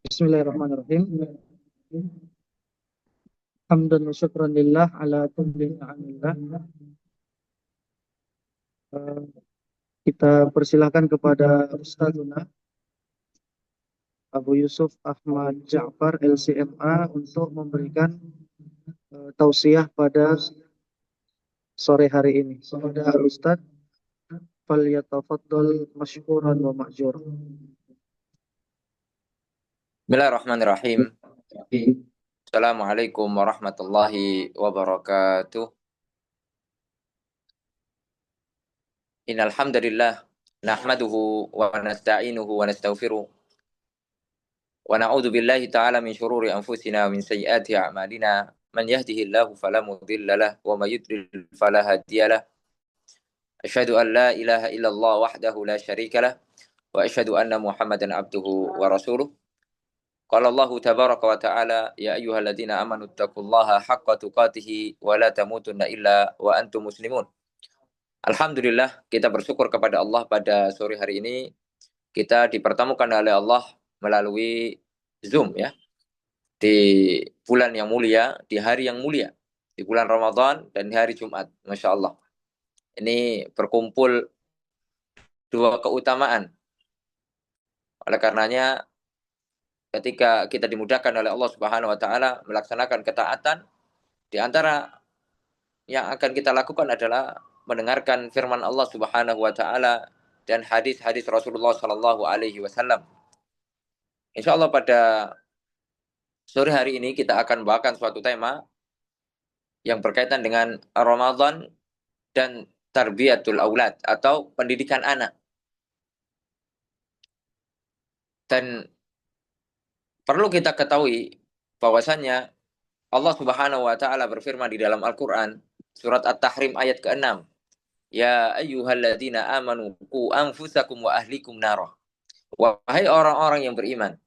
Bismillahirrahmanirrahim. Hamdan wa syukran lillah ala kulli ni'amillah. Eh, Kita persilahkan kepada Ustazuna Abu Yusuf Ahmad Ja'far LCMA untuk memberikan tausiah pada sore hari ini. Kepada Ustaz, falyatafaddal masykuran wa ma'jur. Bismillahirrahmanirrahim. Assalamualaikum warahmatullahi wabarakatuh. Innal hamdalillah nahmaduhu wa nasta'inuhu wa nastaghfiruh wa na'udzu billahi ta'ala min shururi anfusina wa min sayyiati a'malina. Man yahdihillahu fala mudilla lahu wa may yudlil fala hadiya lahu. Asyhadu an la ilaha illallah wahdahu la syarika lahu wa asyhadu anna Muhammadan abduhu wa rasuluh. Qala Allah tabaraka wa ta'ala ya ayyuhalladzina amanu taqullaha haqqa tuqatih wa la tamutunna illa wa antum muslimun. Alhamdulillah, kita bersyukur kepada Allah pada sore hari ini kita dipertemukan oleh Allah melalui Zoom ya. Di bulan yang mulia, di hari yang mulia, di bulan Ramadan dan di hari Jumat. Masya Allah. Ini berkumpul dua keutamaan. Oleh karenanya ketika kita dimudahkan oleh Allah Subhanahu wa taala melaksanakan ketaatan, di antara yang akan kita lakukan adalah mendengarkan firman Allah Subhanahu wa taala dan hadis-hadis Rasulullah sallallahu alaihi wasallam. Insyaallah pada sore hari ini kita akan membawakan suatu tema yang berkaitan dengan Ramadan dan tarbiyatul aulad atau pendidikan anak. Dan perlu kita ketahui bahwasannya Allah Subhanahu wa taala berfirman di dalam Al-Qur'an surat At-Tahrim ayat ke-6. Ya ayyuhalladzina amanu qu anfusakum wa ahlikum nara. Wahai orang-orang yang beriman,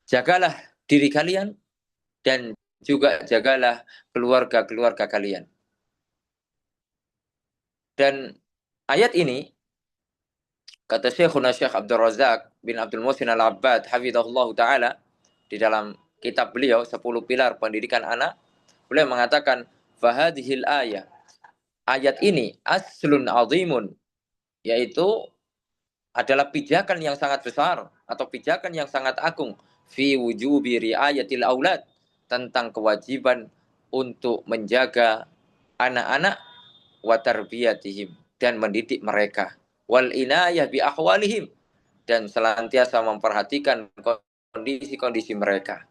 jagalah diri kalian dan juga jagalah keluarga-keluarga kalian. Dan ayat ini kata Syekhuna Syekh Abdul Razak bin Abdul Muhsin Al-Abbad hafizahullah taala di dalam kitab beliau 10 pilar pendidikan anak, beliau mengatakan fahadhil ayat ini aslun azimun, yaitu adalah pijakan yang sangat besar atau pijakan yang sangat agung fi wujubi riayatil aulad, tentang kewajiban untuk menjaga anak-anak wa tarbiyatihim, dan mendidik mereka, wal inayah bi ahwalihim, dan senantiasa memperhatikan kondisi-kondisi mereka.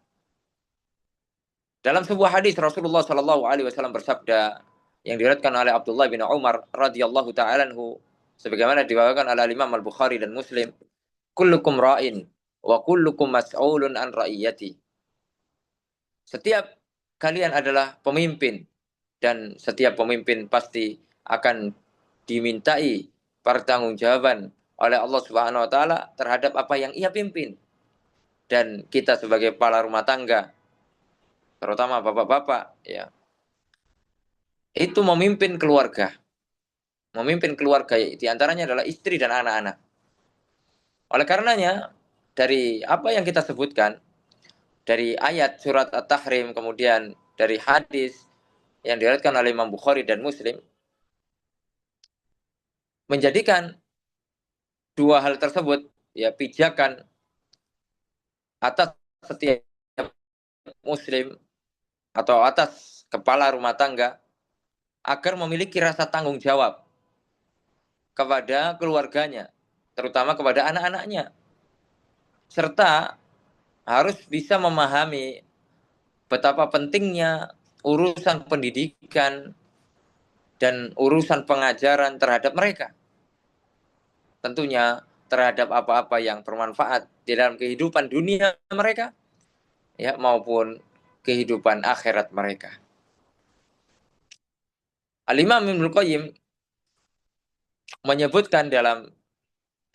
Dalam sebuah hadis Rasulullah Shallallahu alaihi wasallam bersabda yang diriwayatkan oleh Abdullah bin Umar radhiyallahu ta'ala anhu, sebagaimana dibawakan oleh Imam Al-Bukhari dan Muslim, kullukum ra'in wa kullukum mas'ulun an ra'iyati. Setiap kalian adalah pemimpin dan setiap pemimpin pasti akan dimintai pertanggungjawaban oleh Allah Subhanahu wa taala terhadap apa yang ia pimpin. Dan kita sebagai kepala rumah tangga, terutama bapak-bapak ya, itu memimpin keluarga. Memimpin keluarga di antaranya adalah istri dan anak-anak. Oleh karenanya dari apa yang kita sebutkan dari ayat surat At-Tahrim, kemudian dari hadis yang diriwayatkan oleh Imam Bukhari dan Muslim, menjadikan dua hal tersebut ya pijakan atas setiap muslim atau atas kepala rumah tangga agar memiliki rasa tanggung jawab kepada keluarganya, terutama kepada anak-anaknya, serta harus bisa memahami betapa pentingnya urusan pendidikan dan urusan pengajaran terhadap mereka. Tentunya terhadap apa-apa yang bermanfaat di dalam kehidupan dunia mereka ya maupun kehidupan akhirat mereka. Al-Imam Ibnul Qayyim menyebutkan dalam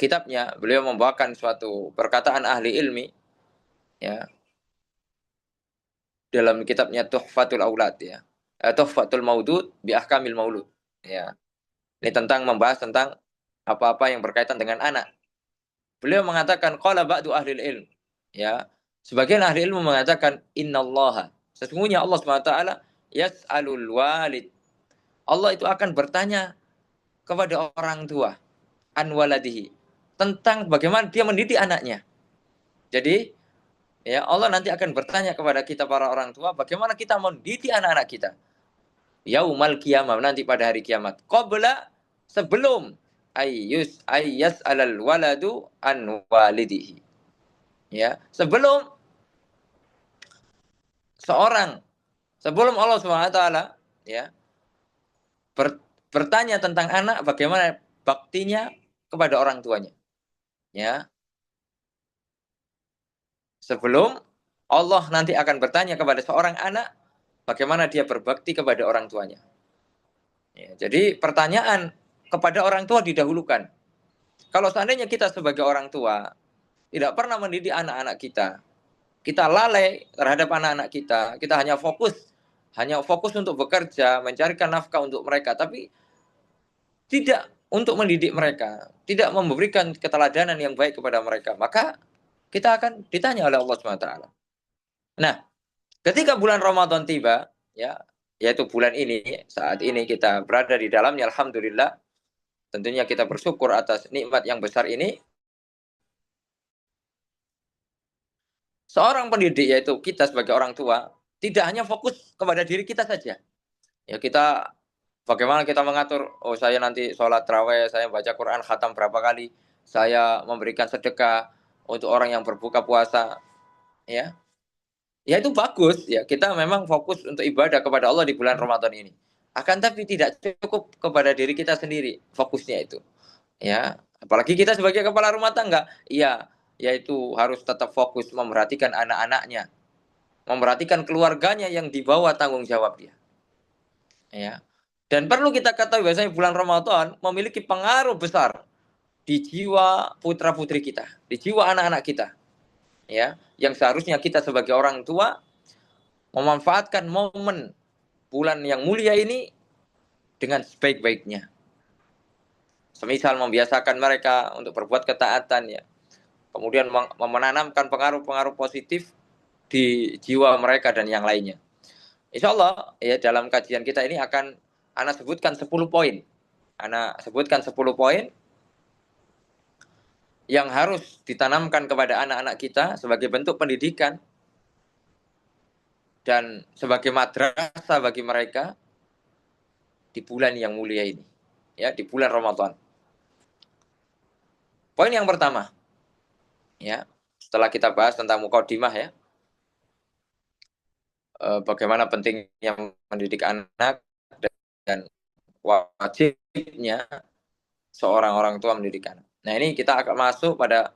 kitabnya, beliau membawakan suatu perkataan ahli ilmi ya dalam kitabnya Tuhfatul Aulad ya, Tuhfatul Maudud bi Ahkamil Maulud ya. Ini tentang membahas tentang apa-apa yang berkaitan dengan anak. Beliau mengatakan qala ba'du ahli ilm ya, Sebagian ahli ilmu mengatakan innallaha, sesungguhnya Allah SWT yas'alul walid. Allah itu akan bertanya kepada orang tua an waladihi, tentang bagaimana dia mendidik anaknya. Jadi ya Allah nanti akan bertanya kepada kita para orang tua bagaimana kita mendidik anak-anak kita. Yaumal qiyamah, nanti pada hari kiamat. Qabla, sebelum ayyas alal waladu an walidihi. Ya, seorang sebelum Allah SWT ya bertanya tentang anak bagaimana baktinya kepada orang tuanya. Ya, sebelum Allah nanti akan bertanya kepada seorang anak bagaimana dia berbakti kepada orang tuanya. Ya, jadi pertanyaan kepada orang tua didahulukan. Kalau seandainya kita sebagai orang tua tidak pernah mendidik anak-anak kita lalai terhadap anak-anak kita hanya fokus untuk bekerja, mencarikan nafkah untuk mereka, tapi tidak untuk mendidik mereka, tidak memberikan keteladanan yang baik kepada mereka, maka kita akan ditanya oleh Allah SWT. Nah, ketika bulan Ramadan tiba, ya, yaitu bulan ini, saat ini kita berada di dalamnya, alhamdulillah, tentunya kita bersyukur atas nikmat yang besar ini. Seorang pendidik, yaitu kita sebagai orang tua, tidak hanya fokus kepada diri kita saja. Ya, kita bagaimana kita mengatur, oh saya nanti sholat tarawih, saya baca Quran khatam berapa kali, saya memberikan sedekah untuk orang yang berbuka puasa, ya. Ya itu bagus, ya. Kita memang fokus untuk ibadah kepada Allah di bulan Ramadan ini. Akan tapi tidak cukup kepada diri kita sendiri fokusnya itu. Ya, apalagi kita sebagai kepala rumah tangga, iya, yaitu harus tetap fokus memperhatikan anak-anaknya, memperhatikan keluarganya yang dibawa tanggung jawab dia. Ya. Dan perlu kita ketahui bahwasanya bulan Ramadan memiliki pengaruh besar di jiwa putra-putri kita, di jiwa anak-anak kita. Ya, yang seharusnya kita sebagai orang tua memanfaatkan momen bulan yang mulia ini dengan sebaik-baiknya. Semisal membiasakan mereka untuk berbuat ketaatan, ya. Kemudian menanamkan pengaruh-pengaruh positif di jiwa mereka dan yang lainnya. Insya Allah ya dalam kajian kita ini akan Ana sebutkan 10 poin. Ana sebutkan 10 poin yang harus ditanamkan kepada anak-anak kita sebagai bentuk pendidikan dan sebagai madrasah bagi mereka di bulan yang mulia ini. Ya, di bulan Ramadan. Poin yang pertama, ya, setelah kita bahas tentang mukadimah ya, bagaimana pentingnya mendidik anak dan wajibnya seorang orang tua mendidik anak. Nah, ini kita akan masuk pada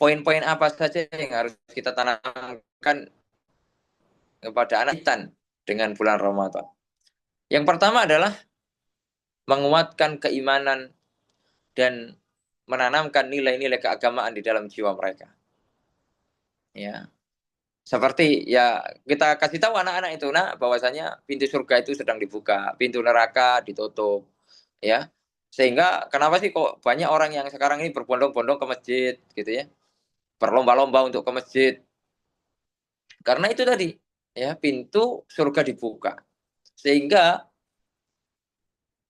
poin-poin apa saja yang harus kita tanamkan kepada anak kita dengan bulan Ramadan. Yang pertama adalah menguatkan keimanan dan menanamkan nilai-nilai keagamaan di dalam jiwa mereka. Ya. Seperti ya kita kasih tahu anak-anak itu bahwasanya pintu surga itu sedang dibuka, pintu neraka ditutup, ya. Sehingga kenapa sih kok banyak orang yang sekarang ini berbondong-bondong ke masjid gitu ya. Berlomba-lomba untuk ke masjid. Karena itu tadi, ya, pintu surga dibuka. Sehingga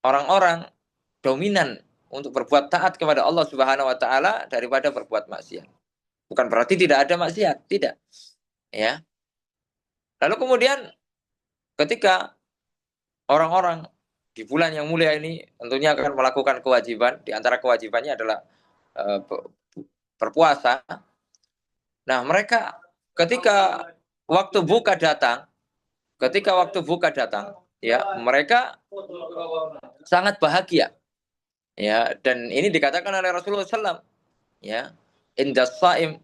orang-orang dominan untuk berbuat taat kepada Allah Subhanahu wa taala daripada berbuat maksiat. Bukan berarti tidak ada maksiat, tidak. Ya. Lalu kemudian ketika orang-orang di bulan yang mulia ini tentunya akan melakukan kewajiban, di antara kewajibannya adalah berpuasa. Nah, mereka ketika waktu buka datang, ya, mereka sangat bahagia. Ya, dan ini dikatakan oleh Rasulullah SAW, ya, indas saim,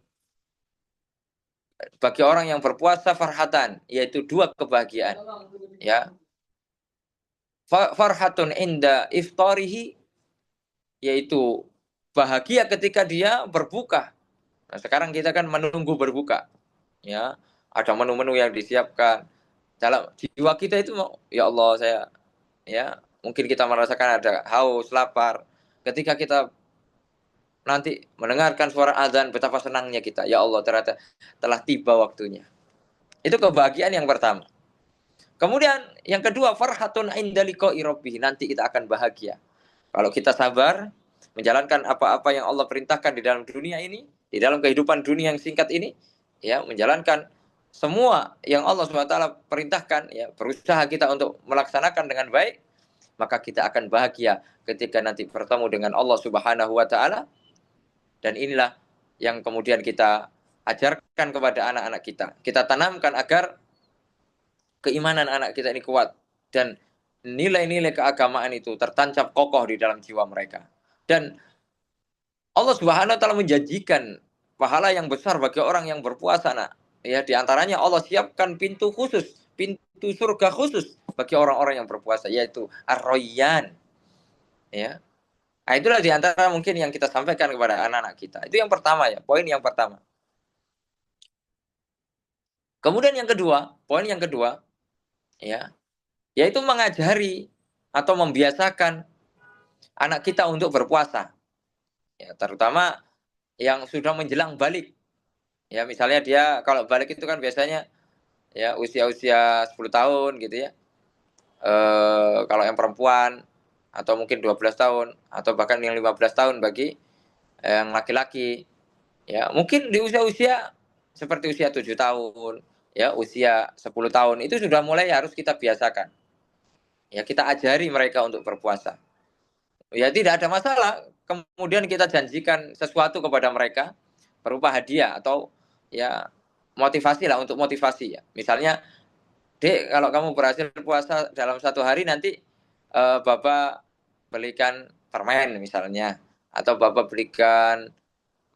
bagi orang yang berpuasa farhatan, yaitu dua kebahagiaan, ya. Farhatun inda iftarihi, yaitu bahagia ketika dia berbuka. Nah, sekarang kita kan menunggu berbuka, ya, ada menu-menu yang disiapkan dalam jiwa kita itu, ya Allah saya, ya, mungkin kita merasakan ada haus, lapar, ketika kita nanti mendengarkan suara azan, betapa senangnya kita. Ya Allah, ternyata telah tiba waktunya. Itu kebahagiaan yang pertama. Kemudian yang kedua, farhatun inda liqa'i rabbih. Nanti kita akan bahagia. Kalau kita sabar menjalankan apa-apa yang Allah perintahkan di dalam dunia ini, di dalam kehidupan dunia yang singkat ini, ya, menjalankan semua yang Allah SWT perintahkan, ya, berusaha kita untuk melaksanakan dengan baik, maka kita akan bahagia ketika nanti bertemu dengan Allah Subhanahu wa taala. Dan inilah yang kemudian kita ajarkan kepada anak-anak kita. Kita tanamkan agar keimanan anak kita ini kuat dan nilai-nilai keagamaan itu tertancap kokoh di dalam jiwa mereka. Dan Allah Subhanahu wa taala menjanjikan pahala yang besar bagi orang yang berpuasa, nak. Ya, di antaranya Allah siapkan pintu khusus, pintu surga khusus bagi orang-orang yang berpuasa, yaitu Ar-Rayyan. Ya. Nah, itulah di antara mungkin yang kita sampaikan kepada anak-anak kita. Itu yang pertama, ya, poin yang pertama. Kemudian yang kedua, poin yang kedua, ya, yaitu mengajari atau membiasakan anak kita untuk berpuasa. Ya, terutama yang sudah menjelang balik. Ya, misalnya dia kalau balik itu kan biasanya ya usia-usia 10 tahun gitu ya. Kalau yang perempuan atau mungkin 12 tahun atau bahkan yang 15 tahun bagi yang laki-laki. Ya, mungkin di usia-usia seperti usia 7 tahun, ya, usia 10 tahun itu sudah mulai harus kita biasakan. Ya, kita ajari mereka untuk berpuasa. Ya, tidak ada masalah. Kemudian kita janjikan sesuatu kepada mereka berupa hadiah atau ya motivasi lah, untuk motivasi ya. Misalnya, Dek, kalau kamu berhasil puasa dalam satu hari nanti Bapak belikan permen misalnya, atau Bapak belikan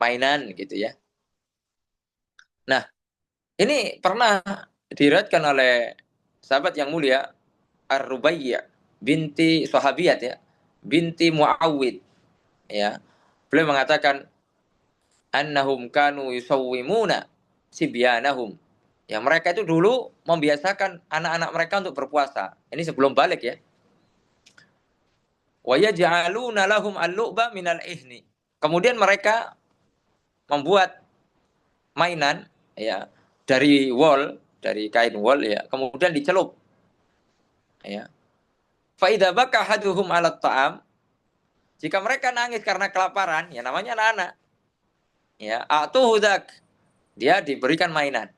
mainan gitu ya. Nah, ini pernah diriwayatkan oleh sahabat yang mulia Ar-Rubaiyah binti Sahabiyat, ya, binti Muawwid, ya. Beliau mengatakan annahum kanu yusawwimuna sibyanahum. Ya, mereka itu dulu membiasakan anak-anak mereka untuk berpuasa. Ini sebelum balik, ya. Wa yaj'aluna lahum al-lu'ba minal ihni. Kemudian mereka membuat mainan, ya, dari wol, dari kain wol, ya, kemudian dicelup, ya. Fa idza baka haduhum 'ala ta'am, jika mereka nangis karena kelaparan, ya namanya anak-anak, ya, atuhu dzak, dia diberikan mainan.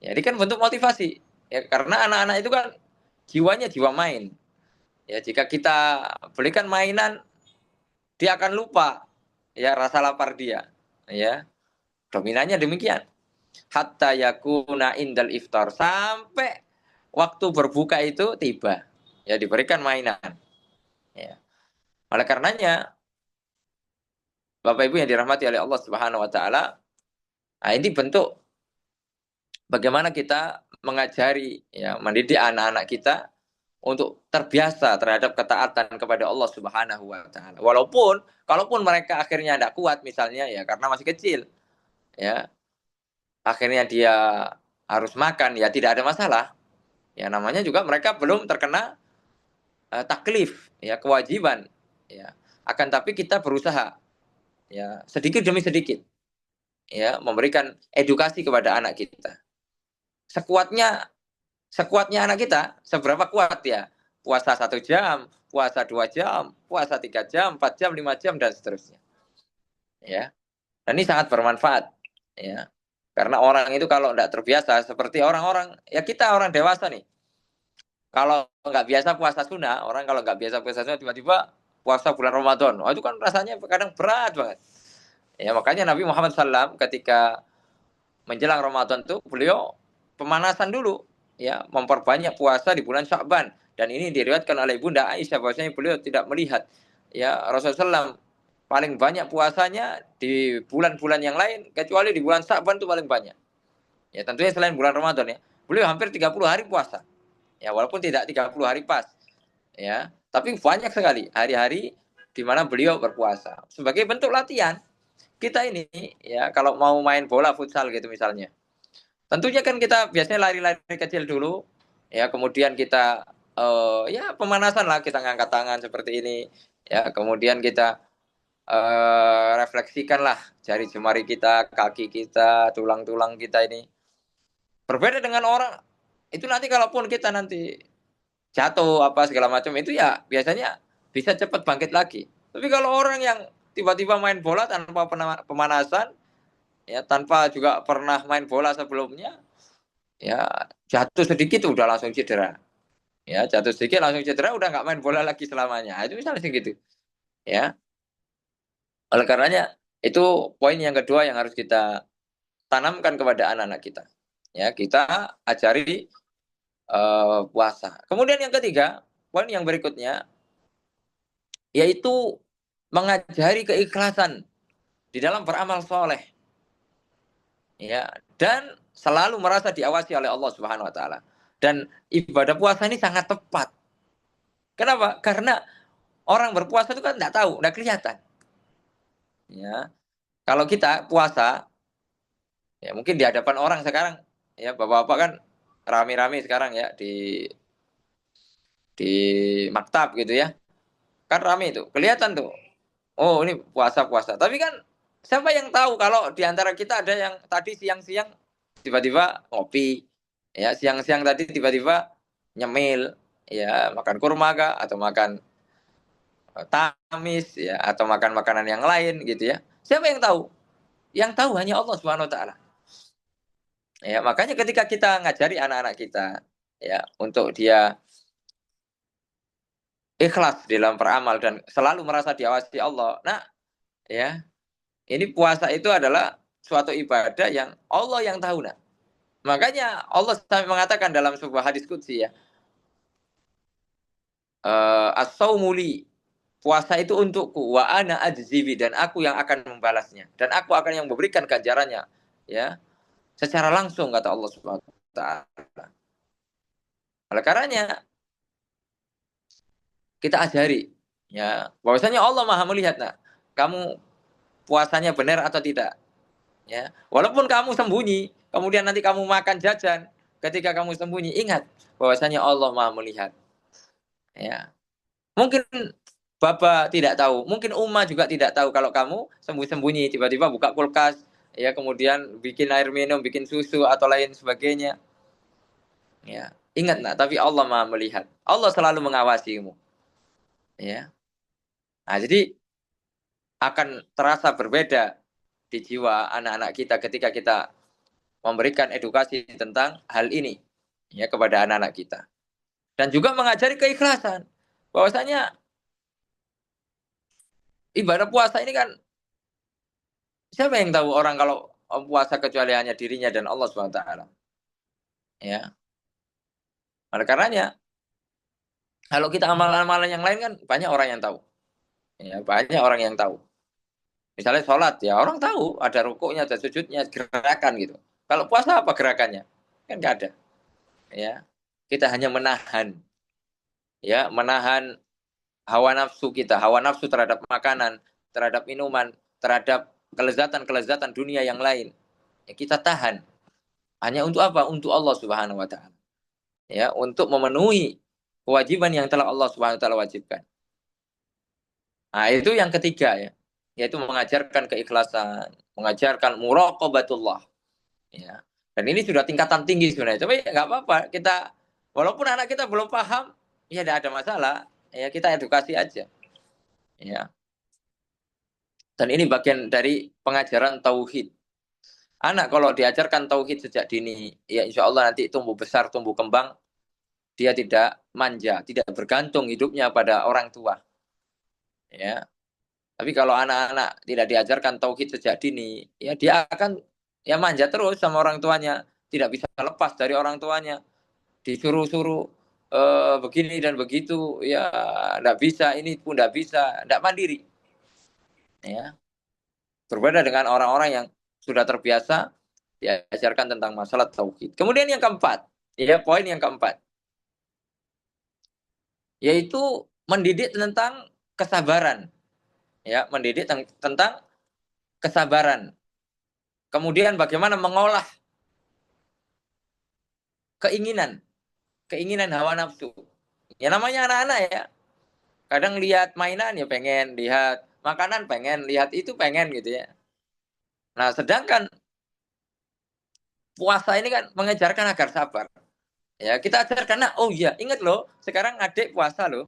Ya, ini kan bentuk motivasi. Ya, karena anak-anak itu kan jiwanya jiwa main. Ya, jika kita belikan mainan, dia akan lupa ya rasa lapar dia. Ya, dominannya demikian. Hatta yakuna indal iftar, sampai waktu berbuka itu tiba. Ya, diberikan mainan. Ya. Oleh karenanya, Bapak Ibu yang dirahmati oleh Allah Subhanahu wa taala, nah ini bentuk bagaimana kita mengajari, ya, mendidik anak-anak kita untuk terbiasa terhadap ketaatan kepada Allah Subhanahu wa taala. Walaupun kalaupun mereka akhirnya tidak kuat misalnya, ya karena masih kecil, ya, akhirnya dia harus makan, ya tidak ada masalah. Ya, namanya juga mereka belum terkena taklif, ya, kewajiban, ya. Akan tapi kita berusaha, ya, sedikit demi sedikit, ya, memberikan edukasi kepada anak kita. Sekuatnya Sekuatnya anak kita, seberapa kuat ya? Puasa 1 jam, puasa 2 jam, puasa 3 jam, 4 jam, 5 jam, dan seterusnya. Ya, dan ini sangat bermanfaat. Ya, karena orang itu kalau tidak terbiasa, seperti orang-orang, ya kita orang dewasa nih. Kalau nggak biasa puasa sunnah, orang kalau nggak biasa puasa sunnah, tiba-tiba puasa bulan Ramadan, oh, itu kan rasanya kadang berat banget. Ya, makanya Nabi Muhammad SAW ketika menjelang Ramadan tuh beliau pemanasan dulu, ya, memperbanyak puasa di bulan Sya'ban. Dan ini diriwayatkan oleh Bunda Aisyah bahwasanya beliau tidak melihat, ya, Rasulullah SAW paling banyak puasanya di bulan-bulan yang lain kecuali di bulan Sya'ban itu paling banyak. Ya, tentunya selain bulan Ramadan, ya. Beliau hampir 30 hari puasa. Ya, walaupun tidak 30 hari pas, ya, tapi banyak sekali hari-hari di mana beliau berpuasa. Sebagai bentuk latihan kita ini, ya, kalau mau main bola futsal gitu misalnya, tentunya kan kita biasanya lari-lari kecil dulu, ya, kemudian kita ya pemanasan lah, kita ngangkat tangan seperti ini, ya, kemudian kita refleksikanlah jari jemari kita, kaki kita, tulang-tulang kita ini. Berbeda dengan orang itu nanti kalaupun kita nanti jatuh apa segala macam itu ya biasanya bisa cepat bangkit lagi. Tapi kalau orang yang tiba-tiba main bola tanpa pemanasan, ya tanpa juga pernah main bola sebelumnya, ya jatuh sedikit udah langsung cedera. Ya jatuh sedikit langsung cedera, udah nggak main bola lagi selamanya. Itu misalnya segitu. Ya, oleh karenanya itu poin yang kedua yang harus kita tanamkan kepada anak-anak kita. Ya, kita ajari puasa. Kemudian yang ketiga, poin yang berikutnya yaitu mengajari keikhlasan di dalam beramal soleh, ya, dan selalu merasa diawasi oleh Allah Subhanahu Wa Taala. Dan ibadah puasa ini sangat tepat. Kenapa? Karena orang berpuasa itu kan tidak tahu, tidak kelihatan. Ya, kalau kita puasa, ya mungkin di hadapan orang sekarang, ya bapak-bapak kan rame-rame sekarang ya di maktab gitu ya, kan rame itu, kelihatan tuh. Oh ini puasa-puasa. Tapi kan siapa yang tahu kalau di antara kita ada yang tadi siang-siang tiba-tiba ngopi, ya siang-siang tadi tiba-tiba nyemil, ya makan kurma kah, atau makan tamis, ya atau makan makanan yang lain gitu ya. Siapa yang tahu? Yang tahu hanya Allah Subhanahu Wa Taala. Ya makanya ketika kita ngajari anak-anak kita, ya untuk dia ikhlas dalam beramal dan selalu merasa diawasi Allah. Nah, ya ini puasa itu adalah suatu ibadah yang Allah yang tahu, nak. Makanya Allah sampai mengatakan dalam sebuah hadis qudsi ya, as-saumuli, puasa itu untukku, wa ana ajzibi, dan aku yang akan membalasnya, dan aku akan yang memberikan ganjarannya, ya, secara langsung kata Allah Subhanahu wa taala. Oleh karenanya kita ajari, ya, bahwasanya Allah Maha melihat, nak. Kamu puasanya benar atau tidak, ya. Walaupun kamu sembunyi, kemudian nanti kamu makan jajan, ketika kamu sembunyi ingat bahwasanya Allah Maha melihat, ya. Mungkin Bapak tidak tahu, mungkin Uma juga tidak tahu kalau kamu sembunyi-sembunyi tiba-tiba buka kulkas, ya kemudian bikin air minum, bikin susu atau lain sebagainya. Ya, ingat nak, tapi Allah Maha melihat. Allah selalu mengawasimu. Ya. Nah, jadi akan terasa berbeda di jiwa anak-anak kita ketika kita memberikan edukasi tentang hal ini, ya, kepada anak-anak kita. Dan juga mengajari keikhlasan. Bahwasanya ibadah puasa ini kan siapa yang tahu orang kalau puasa kecuali hanya dirinya dan Allah SWT. Ya. Oleh karenanya, kalau kita amalan-amalan yang lain kan banyak orang yang tahu. Ya, banyak orang yang tahu. Misalnya sholat, ya orang tahu ada rukuknya, ada sujudnya, gerakan gitu. Kalau puasa apa gerakannya? Kan nggak ada. Ya. Kita hanya menahan, ya, menahan hawa nafsu kita, hawa nafsu terhadap makanan, terhadap minuman, terhadap kelezatan-kelezatan dunia yang lain. Ya, kita tahan. Hanya untuk apa? Untuk Allah Subhanahu wa taala. Ya, untuk memenuhi kewajiban yang telah Allah Subhanahu wa taala wajibkan. Nah, itu yang ketiga ya, yaitu mengajarkan keikhlasan, mengajarkan muraqabatullah, ya. Dan ini sudah tingkatan tinggi sebenarnya. Tapi ya nggak apa-apa, kita walaupun anak kita belum paham, ya tidak ada masalah, ya kita edukasi aja, ya. Dan ini bagian dari pengajaran tauhid. Anak kalau diajarkan tauhid sejak dini, ya insya Allah nanti tumbuh besar, tumbuh kembang, dia tidak manja, tidak bergantung hidupnya pada orang tua. Ya, tapi kalau anak-anak tidak diajarkan tauhid sejak dini, ya dia akan ya manja terus sama orang tuanya, tidak bisa lepas dari orang tuanya, disuruh-suruh begini dan begitu, ya tidak bisa, ini pun tidak bisa, tidak mandiri. Ya, berbeda dengan orang-orang yang sudah terbiasa diajarkan tentang masalah tauhid. Kemudian yang keempat, ya poin yang keempat, yaitu mendidik tentang kesabaran, ya mendidik tentang kesabaran. Kemudian bagaimana mengolah keinginan, keinginan hawa nafsu. Ya namanya anak-anak ya, kadang lihat mainan ya pengen lihat, makanan pengen, lihat itu pengen gitu ya. Nah, sedangkan puasa ini kan mengejarkan agar sabar. Ya, kita ajarkan, nah, oh iya, ingat loh, sekarang adik puasa loh.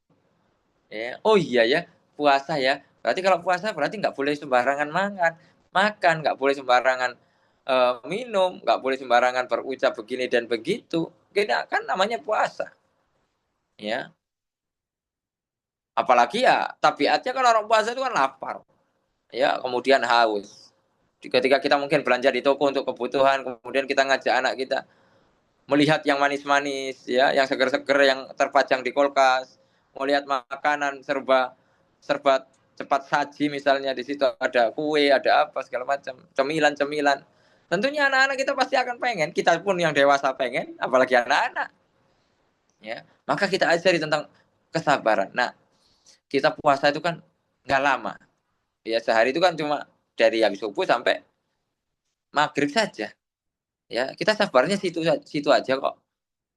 Ya, oh iya ya, puasa ya. Berarti kalau puasa berarti nggak boleh sembarangan makan, nggak boleh sembarangan minum, nggak boleh sembarangan berucap begini dan begitu. Kita kan namanya puasa, ya. Apalagi ya tabiatnya kan orang puasa itu kan lapar, ya, kemudian haus. Ketika kita mungkin belanja di toko untuk kebutuhan, kemudian kita ngajak anak kita melihat yang manis-manis, ya, yang seger-seger yang terpajang di kulkas, melihat makanan serba serba cepat saji misalnya di situ ada kue, ada apa segala macam, cemilan-cemilan. Tentunya anak-anak kita pasti akan pengen, kita pun yang dewasa pengen, apalagi anak-anak, ya. Maka kita ajari tentang kesabaran. Nah, kita puasa itu kan nggak lama, ya sehari itu kan cuma dari habis subuh sampai maghrib saja, ya kita sabarnya situ situ aja kok,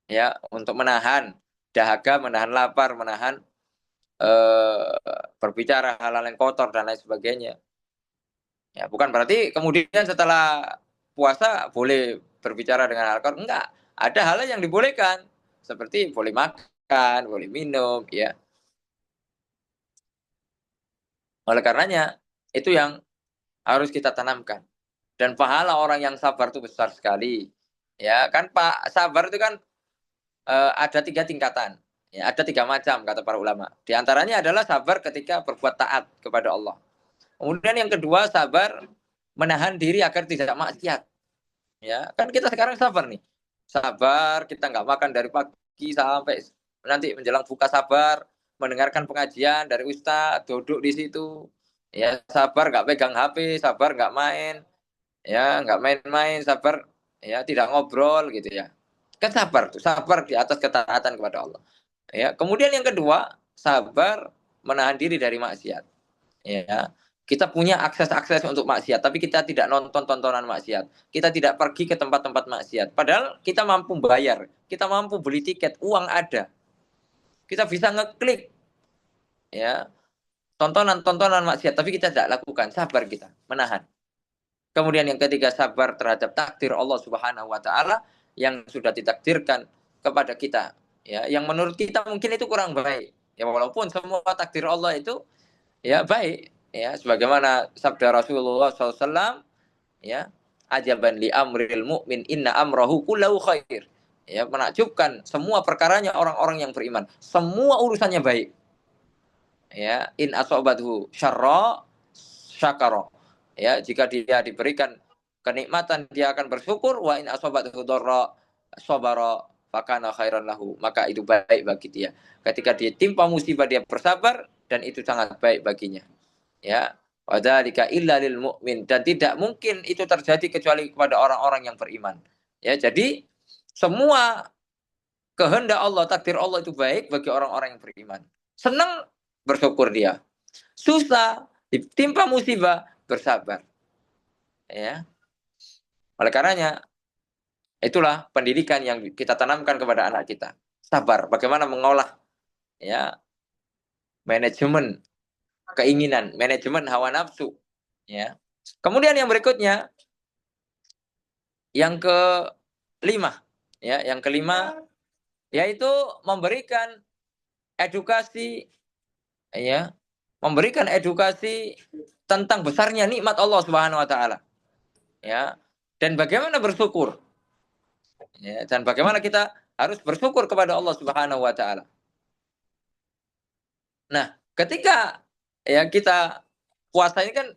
ya, untuk menahan dahaga, menahan lapar, menahan berbicara hal-hal yang kotor dan lain sebagainya. Ya, bukan berarti kemudian setelah puasa boleh berbicara dengan hal kotor, enggak. Ada hal yang dibolehkan, seperti boleh makan, boleh minum, ya. Oleh karenanya, itu yang harus kita tanamkan. Dan pahala orang yang sabar itu besar sekali. Ya, kan Pak, sabar itu kan ada 3 tingkatan. Ya, ada 3 macam kata para ulama. Di antaranya adalah sabar ketika berbuat taat kepada Allah. Kemudian yang kedua sabar menahan diri agar tidak maksiat. Ya, kan kita sekarang sabar nih. Sabar kita nggak makan dari pagi sampai nanti menjelang buka, sabar mendengarkan pengajian dari ustadz, duduk di situ. Ya, sabar nggak pegang HP, sabar nggak main, ya nggak main-main, sabar ya tidak ngobrol gitu ya. Kan sabar tuh, sabar di atas ketaatan kepada Allah. Ya, kemudian yang kedua, sabar menahan diri dari maksiat. Ya, kita punya akses-akses untuk maksiat, tapi kita tidak nonton tontonan maksiat. Kita tidak pergi ke tempat-tempat maksiat. Padahal kita mampu bayar, kita mampu beli tiket, uang ada. Kita bisa ngeklik, ya, tontonan-tontonan maksiat, tapi kita tidak lakukan. Sabar kita, menahan. Kemudian yang ketiga, sabar terhadap takdir Allah Subhanahu wa taala yang sudah ditakdirkan kepada kita. Ya, yang menurut kita mungkin itu kurang baik. Ya, walaupun semua takdir Allah itu ya baik, ya, sebagaimana sabda Rasulullah SAW, ya, ajaban li amril mu'min inna amrahu kullahu khair. Ya, menakjubkan semua perkaranya orang-orang yang beriman, semua urusannya baik. Ya, in asobathu syarra syakara. Ya, jika dia diberikan kenikmatan dia akan bersyukur, wa in asobathu dharra sabara fakana khairan lahu, maka itu baik bagi dia. Ketika dia timpa musibah dia bersabar dan itu sangat baik baginya. Ya, wadzalika illa lil mu'min, dan tidak mungkin itu terjadi kecuali kepada orang-orang yang beriman. Ya, jadi semua kehendak Allah, takdir Allah itu baik bagi orang-orang yang beriman. Senang, bersyukur dia. Susah, ditimpa musibah, bersabar. Ya. Oleh karenanya, itulah pendidikan yang kita tanamkan kepada anak kita. Sabar, bagaimana mengolah, ya, manajemen keinginan, manajemen hawa nafsu, ya. Kemudian yang berikutnya, yang kelima, ya, yang kelima yaitu memberikan edukasi, ya, memberikan edukasi tentang besarnya nikmat Allah Subhanahu wa taala, ya. Dan bagaimana bersyukur, ya, dan bagaimana kita harus bersyukur kepada Allah Subhanahu wa taala. Nah, ketika ya kita puasa ini kan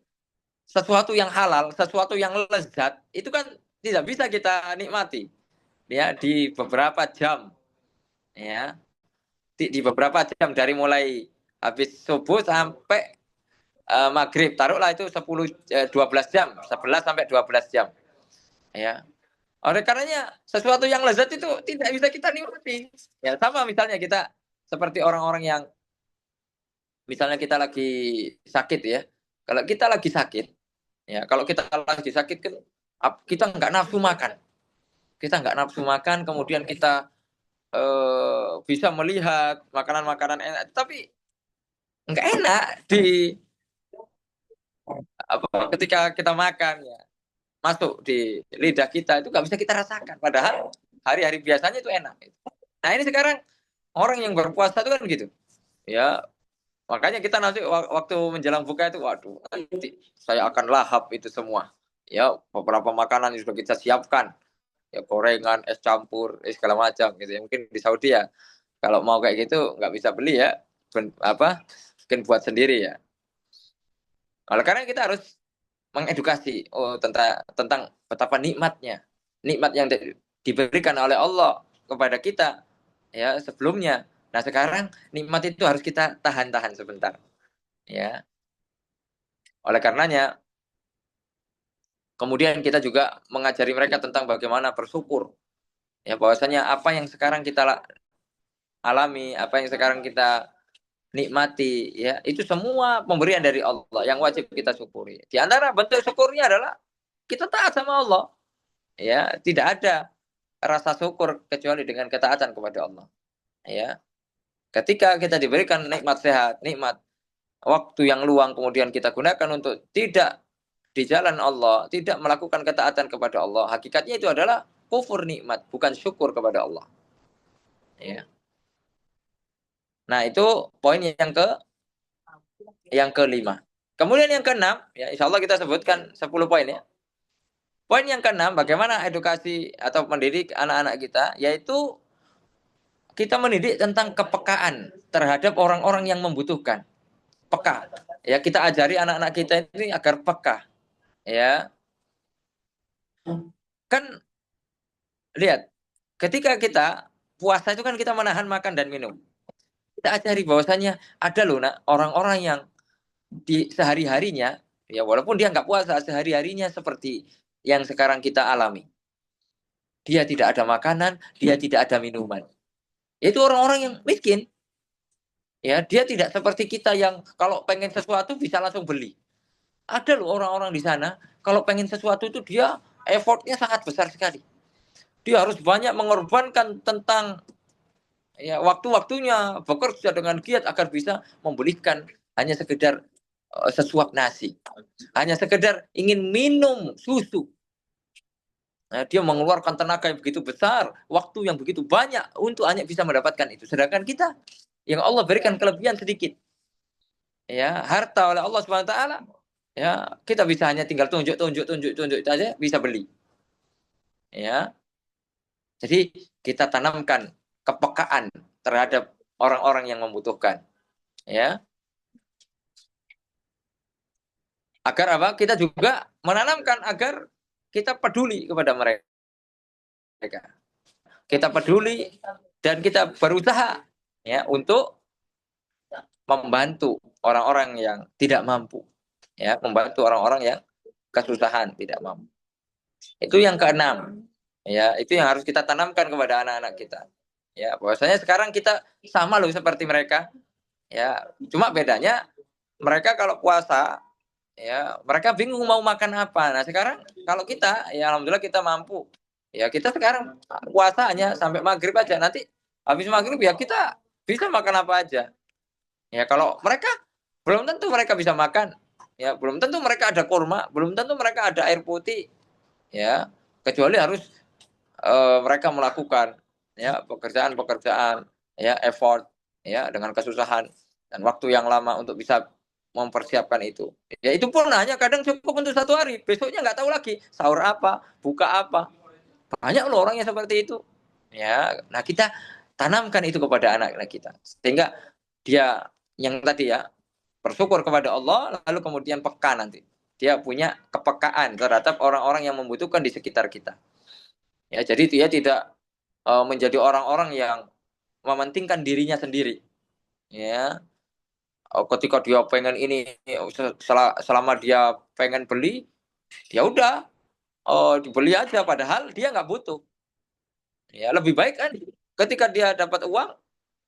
sesuatu yang halal, sesuatu yang lezat, itu kan tidak bisa kita nikmati, ya, di beberapa jam, ya, di beberapa jam dari mulai habis subuh sampai maghrib, taruhlah itu 12 jam, 11 sampai 12 jam, ya. Oleh karenanya sesuatu yang lezat itu tidak bisa kita nikmati, ya. Sama misalnya kita seperti orang-orang yang misalnya kita lagi sakit, ya. Kalau kita lagi sakit, ya, kalau kita lagi sakit kan kita nggak nafsu makan, kita nggak nafsu makan, kemudian kita bisa melihat makanan-makanan enak, tapi nggak enak ketika kita makan ya masuk di lidah kita itu nggak bisa kita rasakan. Padahal hari-hari biasanya itu enak. Nah ini sekarang orang yang berpuasa itu kan gitu. Ya makanya kita nanti waktu menjelang buka itu, waduh, nanti saya akan lahap itu semua. Ya beberapa makanan yang sudah kita siapkan. Ya gorengan, es campur, segala macam gitu ya. Mungkin di Saudi ya kalau mau kayak gitu nggak bisa beli ya, mungkin buat sendiri ya. Oleh karena kita harus mengedukasi tentang betapa nikmat yang diberikan oleh Allah kepada kita ya sebelumnya. Nah sekarang nikmat itu harus kita tahan-tahan sebentar ya. Oleh karenanya kemudian kita juga mengajari mereka tentang bagaimana bersyukur ya, bahwasanya apa yang sekarang kita alami, apa yang sekarang kita nikmati ya, itu semua pemberian dari Allah yang wajib kita syukuri. Di antara bentuk syukurnya adalah kita taat sama Allah. Ya, tidak ada rasa syukur kecuali dengan ketaatan kepada Allah. Ya, ketika kita diberikan nikmat sehat, nikmat waktu yang luang, kemudian kita gunakan untuk tidak di jalan Allah, tidak melakukan ketaatan kepada Allah, hakikatnya itu adalah kufur nikmat, bukan syukur kepada Allah. Ya. Nah, itu poin yang kelima. Kemudian yang keenam, ya insya Allah kita sebutkan 10 poin ya. Poin yang keenam, bagaimana edukasi atau mendidik anak-anak kita, yaitu kita mendidik tentang kepekaan terhadap orang-orang yang membutuhkan. Peka. Ya, kita ajari anak-anak kita ini agar peka. Ya. Kan lihat, ketika kita puasa itu kan kita menahan makan dan minum. Kita ajari bahwasanya ada loh nak orang-orang yang di sehari-harinya ya walaupun dia nggak puasa sehari-harinya seperti yang sekarang kita alami. Dia tidak ada makanan, dia tidak ada minuman. Itu orang-orang yang miskin. Ya, dia tidak seperti kita yang kalau pengen sesuatu bisa langsung beli. Ada loh orang-orang di sana, kalau pengen sesuatu itu dia effortnya sangat besar sekali. Dia harus banyak mengorbankan tentang ya waktu-waktunya, bekerja dengan giat agar bisa membelikan hanya sekedar sesuap nasi. Hanya sekedar ingin minum susu. Nah, dia mengeluarkan tenaga yang begitu besar, waktu yang begitu banyak untuk hanya bisa mendapatkan itu. Sedangkan kita yang Allah berikan kelebihan sedikit. Ya, harta oleh Allah Subhanahu wa taala. Ya, kita bisa hanya tinggal tunjuk saja bisa beli. Ya. Jadi kita tanamkan kepekaan terhadap orang-orang yang membutuhkan. Ya. Agar apa? Kita juga menanamkan agar kita peduli kepada mereka. Kita peduli dan kita berusaha ya untuk membantu orang-orang yang tidak mampu. Ya, membantu orang-orang yang kesusahan, tidak mampu. Itu yang keenam. Ya, itu yang harus kita tanamkan kepada anak-anak kita. Ya, bahwasanya sekarang kita sama loh seperti mereka. Ya, cuma bedanya mereka kalau puasa ya, mereka bingung mau makan apa. Nah, sekarang kalau kita ya alhamdulillah kita mampu. Ya, kita sekarang puasa hanya sampai maghrib aja. Nanti habis maghrib ya kita bisa makan apa aja. Ya, kalau mereka belum tentu mereka bisa makan. Ya, belum tentu mereka ada kurma, belum tentu mereka ada air putih. Ya, kecuali harus mereka melakukan ya pekerjaan-pekerjaan ya effort ya dengan kesusahan dan waktu yang lama untuk bisa mempersiapkan itu. Ya itu pun hanya kadang cukup untuk 1 hari, besoknya nggak tahu lagi sahur apa, buka apa. Banyak loh orang yang seperti itu. Ya, nah kita tanamkan itu kepada anak-anak kita sehingga dia yang tadi ya bersyukur kepada Allah lalu kemudian peka nanti. Dia punya kepekaan terhadap orang-orang yang membutuhkan di sekitar kita. Ya, jadi dia tidak menjadi orang-orang yang mementingkan dirinya sendiri. Ya, ketika dia pengen ini, selama dia pengen beli, ya udah dibeli aja. Padahal dia nggak butuh. Ya, lebih baik kan ketika dia dapat uang,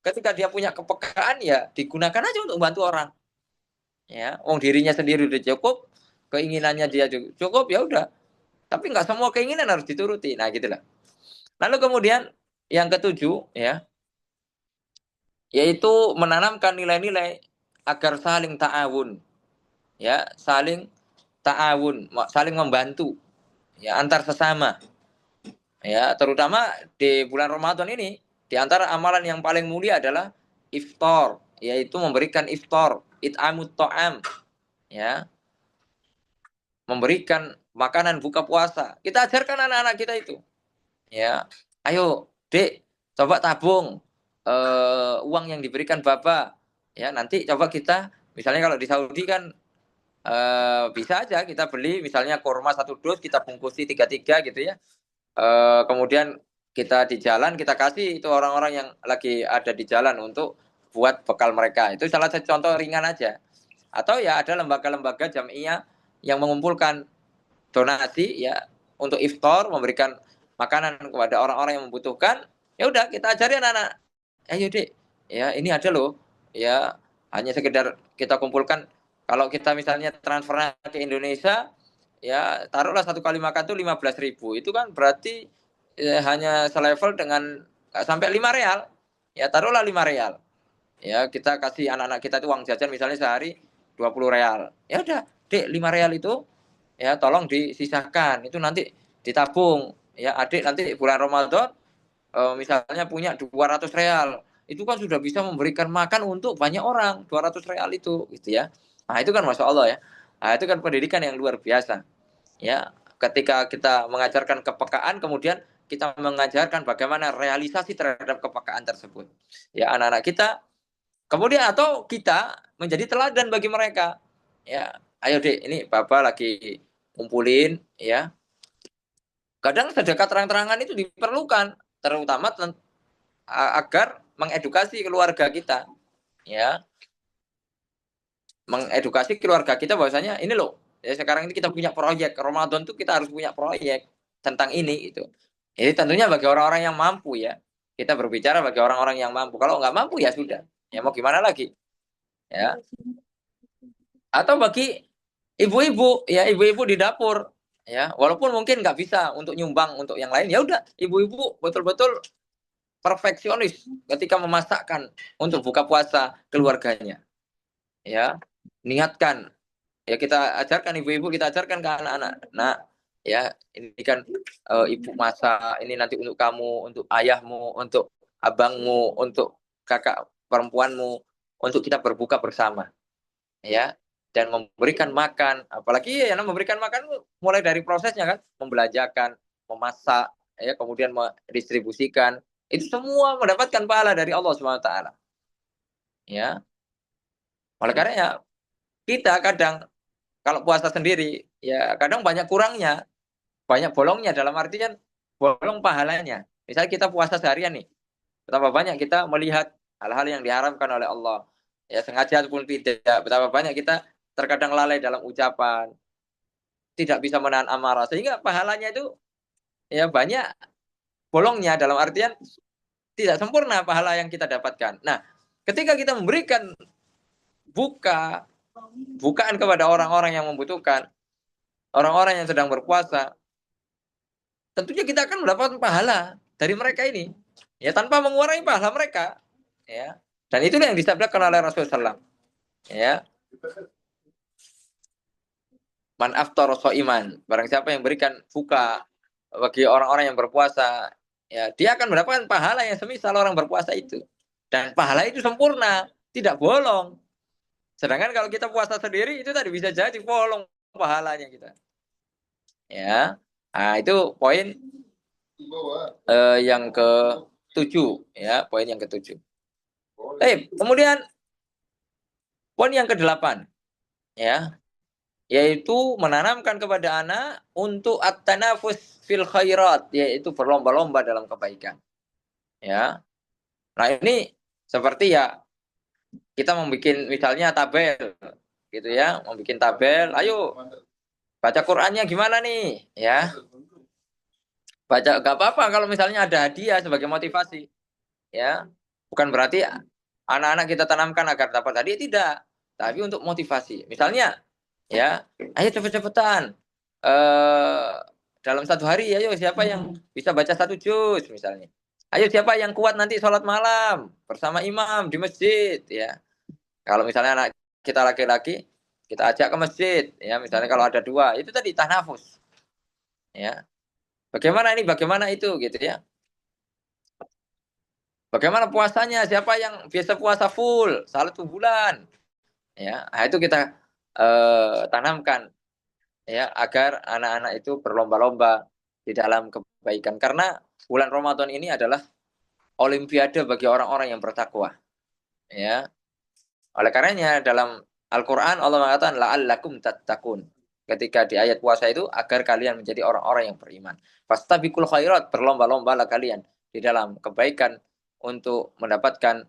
ketika dia punya kepekaan ya digunakan aja untuk bantu orang. Ya, uang dirinya sendiri udah cukup, keinginannya dia cukup ya udah. Tapi nggak semua keinginan harus dituruti. Nah, gitulah. Lalu kemudian yang ketujuh ya, yaitu menanamkan nilai-nilai agar saling ta'awun ya, saling ta'awun, saling membantu ya antar sesama. Ya, terutama di bulan Ramadan ini, di antara amalan yang paling mulia adalah iftar, yaitu memberikan iftar, it'amut ta'am, ya, memberikan makanan buka puasa. Kita ajarkan anak-anak kita itu, ya. Ayo, Dek, coba tabung uang yang diberikan Bapak. Ya, nanti coba kita misalnya kalau di Saudi kan bisa aja kita beli misalnya kurma 1 dus kita bungkusi 3-3 gitu ya. Kemudian kita di jalan kita kasih itu orang-orang yang lagi ada di jalan untuk buat bekal mereka. Itu salah satu contoh ringan aja. Atau ya ada lembaga-lembaga jamiah yang mengumpulkan donasi ya untuk iftar, memberikan makanan kepada orang-orang yang membutuhkan. Ya udah kita ajari anak-anak. Ayo Dek, ya ini ada loh. Ya hanya sekedar kita kumpulkan kalau kita misalnya transfer ke Indonesia ya taruhlah 1 kali makan tuh 15.000 itu kan berarti hanya selevel dengan sampai 5 real ya taruhlah 5 real ya kita kasih anak-anak kita tuh uang jajan misalnya sehari 20 real ya udah Dek 5 real itu ya tolong disisakan itu nanti ditabung ya adik nanti bulan Ramadan misalnya punya 200 real itu kan sudah bisa memberikan makan untuk banyak orang 200 real itu gitu ya nah itu kan Masya Allah ya nah, itu kan pendidikan yang luar biasa ya ketika kita mengajarkan kepekaan kemudian kita mengajarkan bagaimana realisasi terhadap kepekaan tersebut ya anak-anak kita kemudian atau kita menjadi teladan bagi mereka ya ayo Dek ini Bapak lagi kumpulin ya kadang sedekah terang-terangan itu diperlukan terutama agar mengedukasi keluarga kita ya mengedukasi keluarga kita bahwasanya ini loh ya sekarang ini kita punya proyek Ramadan tuh kita harus punya proyek tentang ini itu. Jadi tentunya bagi orang-orang yang mampu ya kita berbicara bagi orang-orang yang mampu. Kalau nggak mampu ya sudah ya mau gimana lagi ya. Atau bagi ibu-ibu ya ibu-ibu di dapur ya walaupun mungkin nggak bisa untuk nyumbang untuk yang lain ya udah ibu-ibu betul-betul perfeksionis ketika memasakkan untuk buka puasa keluarganya ya niatkan ya kita ajarkan ibu-ibu kita ajarkan ke anak-anak nah ya ini kan ibu masak ini nanti untuk kamu untuk ayahmu untuk abangmu untuk kakak perempuanmu untuk kita berbuka bersama ya dan memberikan makan apalagi ya memberikan makan mulai dari prosesnya kan membelanjakan memasak ya kemudian mendistribusikan itu semua mendapatkan pahala dari Allah Subhanahu wa taala ya oleh karena ya kita kadang kalau puasa sendiri ya kadang banyak kurangnya banyak bolongnya dalam artian bolong pahalanya misalnya kita puasa seharian nih betapa banyak kita melihat hal-hal yang diharamkan oleh Allah ya sengaja ataupun tidak betapa banyak kita terkadang lalai dalam ucapan tidak bisa menahan amarah sehingga pahalanya itu ya banyak bolongnya dalam artian tidak sempurna pahala yang kita dapatkan nah ketika kita memberikan bukaan kepada orang-orang yang membutuhkan orang-orang yang sedang berpuasa tentunya kita akan mendapatkan pahala dari mereka ini ya tanpa mengurangi pahala mereka ya dan itulah yang disabdakan oleh Rasulullah SAW ya man aftar iman barang siapa yang berikan buka bagi orang-orang yang berpuasa ya dia akan mendapatkan pahala yang semisal orang berpuasa itu dan pahala itu sempurna tidak bolong sedangkan kalau kita puasa sendiri itu tadi bisa jadi bolong pahalanya kita ya nah itu poin yang ke-7 ya poin yang ke-7 kemudian poin yang ke-8 ya yaitu menanamkan kepada anak untuk at-tanafus fil khairat yaitu berlomba-lomba dalam kebaikan ya nah ini seperti ya kita membuat misalnya tabel gitu ya membuat tabel ayo baca Qur'annya gimana nih ya baca gak apa-apa kalau misalnya ada hadiah sebagai motivasi ya bukan berarti anak-anak kita tanamkan agar dapat hadiah tidak tapi untuk motivasi misalnya ya ayo cepet-cepetan eh dalam 1 hari ayo siapa yang bisa baca 1 juz misalnya ayo siapa yang kuat nanti sholat malam bersama imam di masjid ya kalau misalnya anak kita laki-laki kita ajak ke masjid, ya misalnya kalau ada dua, itu tadi tanafus, ya. Bagaimana ini, bagaimana itu, gitu ya. Bagaimana puasanya? Siapa yang biasa puasa full 1 bulan, ya. Nah, itu kita tanamkan, ya, agar anak-anak itu berlomba-lomba di dalam kebaikan. Karena bulan Ramadan ini adalah olimpiade bagi orang-orang yang bertakwa, ya. Oleh karenanya dalam Al-Quran Allah mengatakan la'allakum tattaqun. Ketika di ayat puasa itu agar kalian menjadi orang-orang yang beriman. Fastabiqul khairat, berlomba-lombalah kalian di dalam kebaikan untuk mendapatkan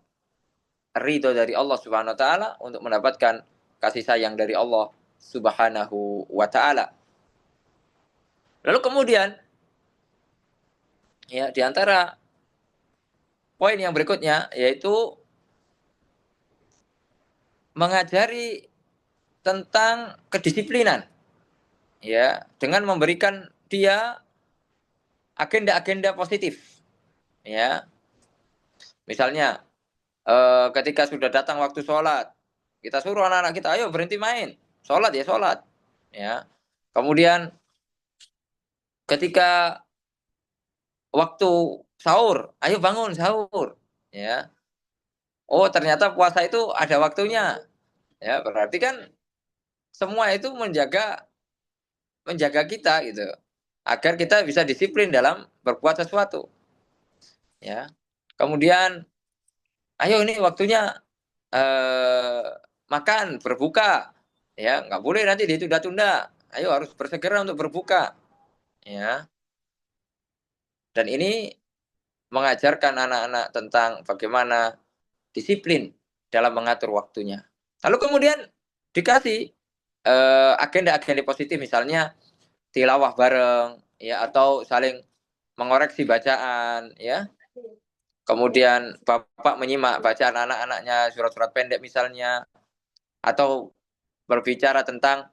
ridho dari Allah Subhanahu wa taala, untuk mendapatkan kasih sayang dari Allah Subhanahu wa taala. Lalu kemudian, ya, di antara poin yang berikutnya yaitu mengajari tentang kedisiplinan, ya, dengan memberikan dia agenda-agenda positif, ya. Misalnya ketika sudah datang waktu sholat, kita suruh anak-anak kita, ayo berhenti main, sholat ya sholat, ya. Kemudian ketika waktu sahur, ayo bangun sahur, ya. Oh ternyata puasa itu ada waktunya, ya, berarti kan semua itu menjaga menjaga kita gitu, agar kita bisa disiplin dalam berbuat sesuatu, ya. Kemudian ayo ini waktunya eh, makan berbuka, ya, nggak boleh nanti ditunda-tunda, ayo harus bersegera untuk berbuka, ya. Dan ini mengajarkan anak-anak tentang bagaimana disiplin dalam mengatur waktunya. Lalu kemudian dikasih agenda-agenda positif, misalnya tilawah bareng, ya, atau saling mengoreksi bacaan, ya. Kemudian bapak menyimak bacaan anak-anaknya surat-surat pendek misalnya, atau berbicara tentang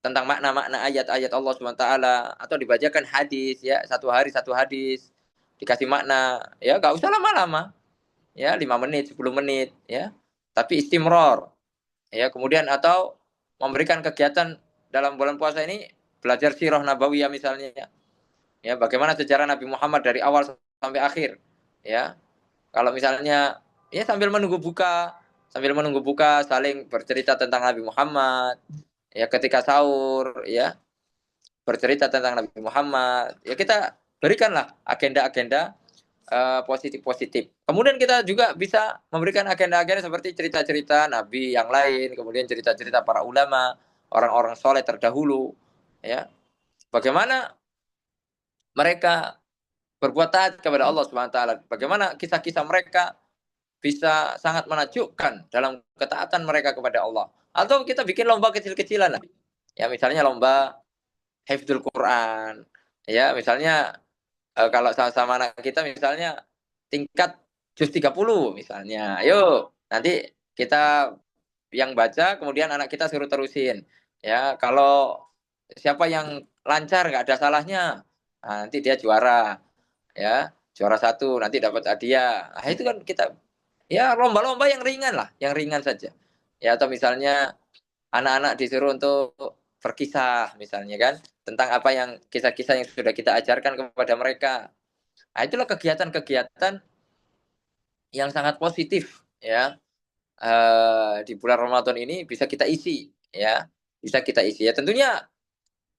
makna-makna ayat-ayat Allah SWT, atau dibacakan hadis, ya, 1 hari 1 hadis, dikasih makna, ya, gak usah lama-lama, ya, 5 menit 10 menit, ya, tapi istimror, ya. Kemudian atau memberikan kegiatan dalam bulan puasa ini, belajar sirah nabawiyah misalnya, ya, bagaimana sejarah Nabi Muhammad dari awal sampai akhir, ya. Kalau misalnya, ya, sambil menunggu buka saling bercerita tentang Nabi Muhammad, ya, ketika sahur, ya, bercerita tentang Nabi Muhammad, ya, kita berikanlah agenda-agenda positif-positif. Kemudian kita juga bisa memberikan agenda-agenda seperti cerita-cerita Nabi yang lain, kemudian cerita-cerita para ulama, orang-orang soleh terdahulu, ya. Bagaimana mereka berbuat taat kepada Allah Subhanahu wa taala. Bagaimana kisah-kisah mereka bisa sangat menakjubkan dalam ketaatan mereka kepada Allah. Atau kita bikin lomba kecil-kecilan lah. Ya, misalnya lomba hifdzul Quran. Ya, misalnya kalau sama-sama anak kita misalnya tingkat juz 30 misalnya. Ayo, nanti kita yang baca, kemudian anak kita suruh terusin. Ya, kalau siapa yang lancar nggak ada salahnya, nah, nanti dia juara, ya, juara satu nanti dapat hadiah. Nah, itu kan kita, ya, lomba-lomba yang ringan lah, yang ringan saja. Ya, atau misalnya anak-anak disuruh untuk berkisah misalnya kan, tentang apa yang kisah-kisah yang sudah kita ajarkan kepada mereka. Nah, itulah kegiatan-kegiatan yang sangat positif, ya. Di bulan Ramadan ini bisa kita isi, ya. Bisa kita isi. Ya, tentunya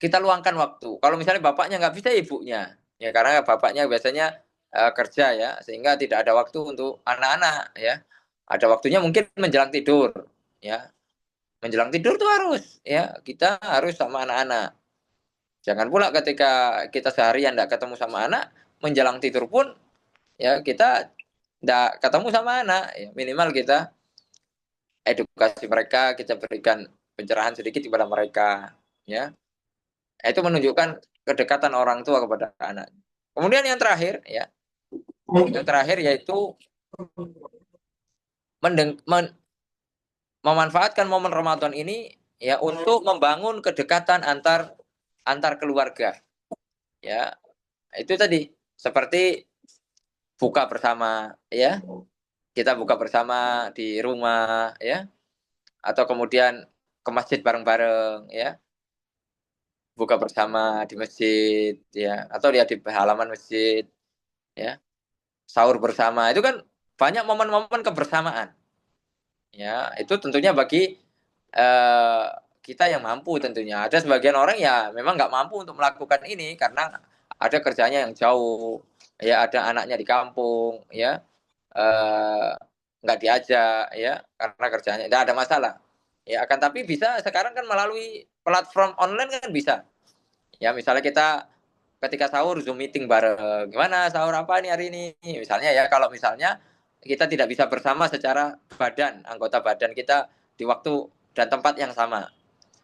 kita luangkan waktu. Kalau misalnya bapaknya nggak bisa, ibunya. Ya, karena bapaknya biasanya kerja, ya, sehingga tidak ada waktu untuk anak-anak, ya. Ada waktunya mungkin menjelang tidur, ya. Menjelang tidur tuh harus, ya, kita harus sama anak-anak. Jangan pula ketika kita seharian tidak ketemu sama anak, menjelang tidur pun, ya, kita tidak ketemu sama anak. Ya, minimal kita edukasi mereka, kita berikan pencerahan sedikit kepada mereka, ya. Itu menunjukkan kedekatan orang tua kepada anak. Kemudian yang terakhir, ya, yang terakhir yaitu memanfaatkan momen Ramadan ini, ya, untuk membangun kedekatan antar antar keluarga, ya. Itu tadi seperti buka bersama, ya, kita buka bersama di rumah, ya, atau kemudian ke masjid bareng-bareng ya, buka bersama di masjid ya, atau dia di halaman masjid ya, sahur bersama. Itu kan banyak momen-momen kebersamaan. Ya, itu tentunya bagi eh, kita yang mampu tentunya. Ada sebagian orang ya memang nggak mampu untuk melakukan ini karena ada kerjanya yang jauh, ya ada anaknya di kampung, ya eh, nggak diajak, ya karena kerjanya tidak ada masalah. Ya, akan tapi bisa sekarang kan melalui platform online kan bisa. Ya, misalnya kita ketika sahur Zoom meeting bareng. Gimana sahur apa nih hari ini? Misalnya ya kalau misalnya kita tidak bisa bersama secara badan, anggota badan kita di waktu dan tempat yang sama.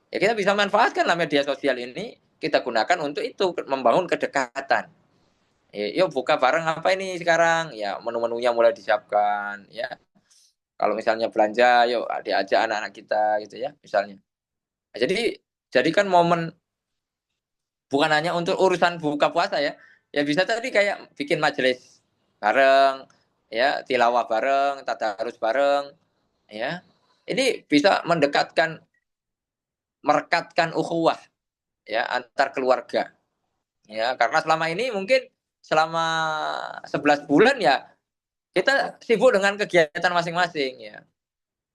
Ya kita bisa manfaatkan lah media sosial ini kita gunakan untuk itu membangun kedekatan. Yuk buka bareng apa ini sekarang? Ya menu-menunya mulai disiapkan ya. Kalau misalnya belanja, yuk diajak anak-anak kita gitu ya, misalnya. Nah, jadi kan momen bukan hanya untuk urusan buka puasa ya. Ya bisa tadi kayak bikin majelis bareng, ya tilawah bareng, tadarus bareng, ya. Ini bisa merekatkan ukhuwah ya antar keluarga. Ya, karena selama ini mungkin selama 11 bulan ya kita sibuk dengan kegiatan masing-masing ya.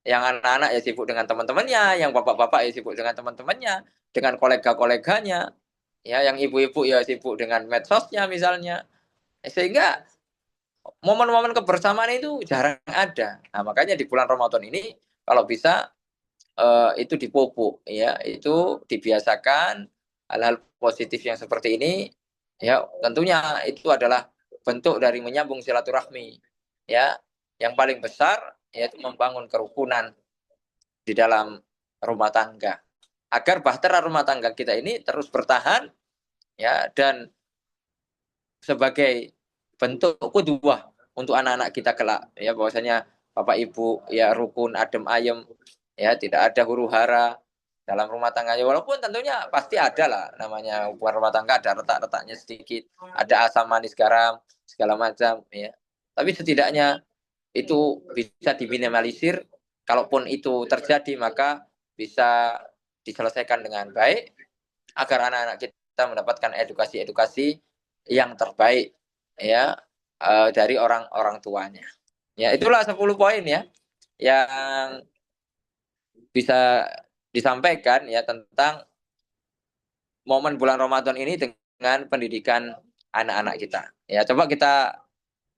Yang anak-anak ya sibuk dengan teman-temannya, yang bapak-bapak ya sibuk dengan teman-temannya, dengan kolega-koleganya, ya yang ibu-ibu ya sibuk dengan medsosnya misalnya. Sehingga momen-momen kebersamaan itu jarang ada. Nah, makanya di bulan Ramadan ini kalau bisa itu dipupuk ya, itu dibiasakan hal-hal positif yang seperti ini ya, tentunya itu adalah bentuk dari menyambung silaturahmi ya. Yang paling besar yaitu membangun kerukunan di dalam rumah tangga agar bahtera rumah tangga kita ini terus bertahan ya, dan sebagai bentuk kedua untuk anak-anak kita kelak ya, bahwasanya bapak ibu ya rukun adem ayem ya, tidak ada huru hara dalam rumah tangganya, walaupun tentunya pasti ada lah namanya hubungan rumah tangga, ada retak-retaknya sedikit, ada asam manis garam segala macam ya, tapi setidaknya itu bisa diminimalisir. Kalaupun itu terjadi maka bisa diselesaikan dengan baik agar anak-anak kita mendapatkan edukasi-edukasi yang terbaik ya, dari orang-orang tuanya. Ya, itulah 10 poin ya yang bisa disampaikan ya tentang momen bulan Ramadan ini dengan pendidikan anak-anak kita. Ya, coba kita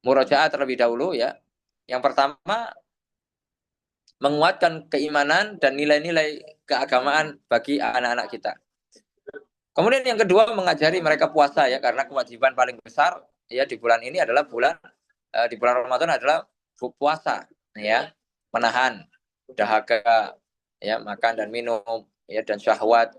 murojaah terlebih dahulu ya. Yang pertama, menguatkan keimanan dan nilai-nilai keagamaan bagi anak-anak kita. Kemudian yang kedua, mengajari mereka puasa ya, karena kewajiban paling besar ya di bulan ini adalah di bulan Ramadan adalah puasa ya, menahan dahaga ya, makan dan minum ya, dan syahwat.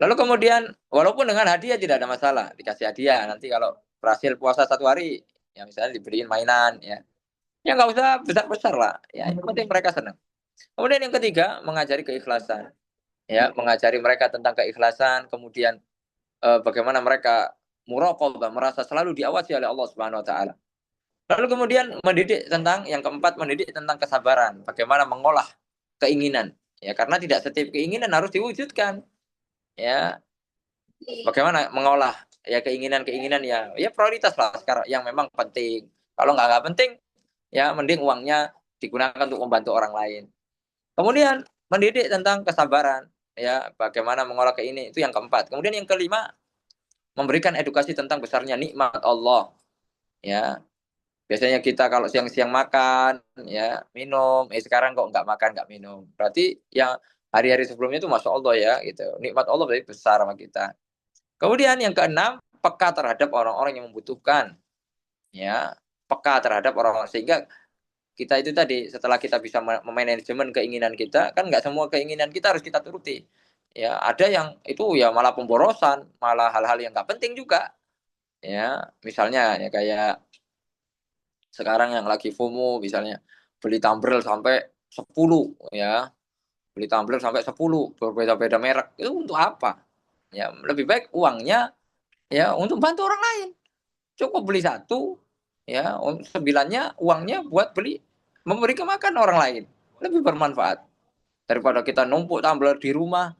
Lalu kemudian walaupun dengan hadiah tidak ada masalah, dikasih hadiah nanti kalau berhasil puasa 1 hari ya, misalnya diberiin mainan ya. Ya nggak usah besar-besar lah, ya yang penting mereka senang. Kemudian yang ketiga, mengajari keikhlasan ya, mengajari mereka tentang keikhlasan, kemudian bagaimana mereka muraqabah, merasa selalu diawasi oleh Allah Subhanahu wa taala. Lalu kemudian mendidik tentang yang keempat, mendidik tentang kesabaran, bagaimana mengolah keinginan. Ya, karena tidak setiap keinginan harus diwujudkan. Ya, bagaimana mengolah ya keinginan-keinginan ya prioritas lah sekarang yang memang penting. Kalau nggak penting, ya mending uangnya digunakan untuk membantu orang lain. Kemudian mendidik tentang kesabaran, ya bagaimana mengolah ini, itu yang keempat. Kemudian yang kelima, memberikan edukasi tentang besarnya nikmat Allah. Ya, biasanya kita kalau siang-siang makan, ya minum, sekarang kok nggak makan nggak minum. Berarti yang hari-hari sebelumnya itu masya Allah ya, gitu. Nikmat Allah berarti besar sama kita. Kemudian yang keenam, peka terhadap orang-orang yang membutuhkan. Ya, peka terhadap orang-orang, sehingga kita itu tadi setelah kita bisa memanajemen keinginan kita, kan nggak semua keinginan kita harus kita turuti. Ya, ada yang itu ya malah pemborosan, malah hal-hal yang nggak penting juga. Ya, misalnya ya kayak sekarang yang lagi FOMO misalnya beli tumbler sampai 10 ya, beli tumbler sampai 10 berbeda-beda merek. Itu untuk apa? Ya, lebih baik uangnya ya untuk bantu orang lain. Cukup beli satu ya, sembilannya uangnya buat beli memberi makan orang lain. Lebih bermanfaat. daripada kita numpuk tumbler di rumah,